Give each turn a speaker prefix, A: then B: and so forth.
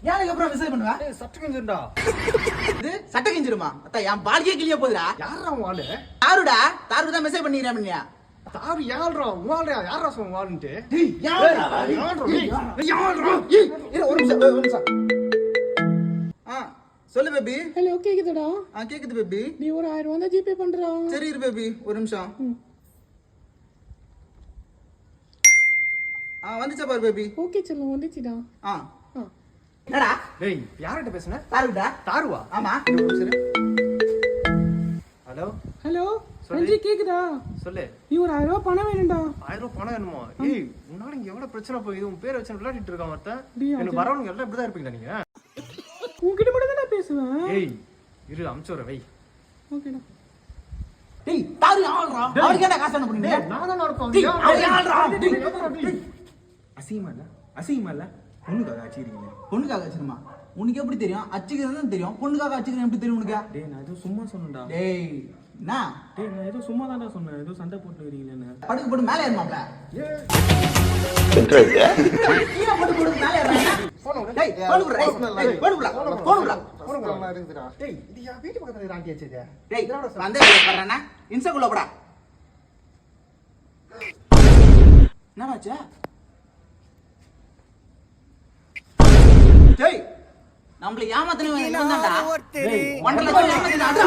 A: யாருக்கு அப்புறம் மெசேஜ் பண்ணுவா?
B: சட்டை கிஞ்சிருடா.
A: இது சட்டை கிஞ்சிருமா? அத்தா என் பாலியே கிளிய போகுதுடா.
B: யாரா உன் ஆளு?
A: தாருடா, தாருக்கு தான் மெசேஜ் பண்ணிக்கிறேன் அப்படியா?
B: தாரு யாழ்றா உன் ஆளு? யாரா சொன்ன ஆளுன்ட்டு?
A: ஒரு நிமிஷம். சொல்லு பேபி.
C: ஹலோ கேக்குதுடா?
A: கேக்குது பேபி.
C: நீ ஒரு 1000 தான் ஜிபே பண்றா.
A: சரி இரு பேபி, ஒரு நிமிஷம். வந்துச்சா பாரு பேபி.
C: ஓகே செல்லம், வந்துச்சுடா.
A: என்னடா?
B: டேய் யார்கிட்ட பேசுன?
A: தாருடா.
B: தாருவா?
A: ஆமா. சரி.
B: ஹலோ
C: ஹலோ அஞ்சி கேக்குதா?
B: சொல்லு.
C: நீ ஒரு 1000 ரூபாய் பணம் வேணும்டா.
B: 1000 ரூபாய் பணம் வேணுமா? ஏய் உன்னால இங்க எவ்வளவு பிரச்சனை போகுது. உன் பேரை வச்சு விளையாடிட்டு இருக்கான் ஒருத்தன். எனக்கு வரவங்க எல்லாம் இப்படிதான் இருப்பீங்களா நீங்க?
C: உன்கிட்ட மட்டும் தான் பேசுவேன்.
B: ஏய் இரு அம்சோர வை.
C: ஓகேடா.
A: டேய் தாரு ஆள்றா. அவருக்கு என்ன காசு அனுப்புறீங்க?
B: நான் தான் இருக்கோம்.
A: டேய் அவரே ஆள்றா.
B: அசிங்கமா இல்ல? பொண்ணுக்காக அடிச்சிருக்கீங்க.
A: பொண்ணுக்காக அடிச்சிருமா? உனக்கு எப்படி தெரியும்? அடிச்சிக்கிறதுன்னு தெரியும். பொண்ணுக்காக அடிச்சிக்கிறேன் எப்படி தெரியும் உனக்கு?
D: டேய் நான் ஏதோ சும்மா சொன்னேன்டா.
A: டேய் என்ன?
D: டேய் நான் ஏதோ சும்மா தான்டா சொன்னேன். ஏதோ சண்டை போட்டுக்கிறீங்களேன்னு.
A: படுக்கு போட்டு மேலே ஏறுமாப்ல. கீழே போட்டு மேலே ஏறுறா. டேய் போன் விடுறா. டேய் போன் விடுறா. போன் விடுறா.
B: டேய் இது யா வீட்டு பக்கத்துல ஆண்டி வச்சதே.
A: டேய் வந்து வர்றானே இன்ஸ்டாக்குள்ள போடா. என்னடாச்சு? டேய் நம்மள ஏமாத்தனவன் இவன்தான்டா. டேய் 1 லட்சம் ஏமாத்தினாடா.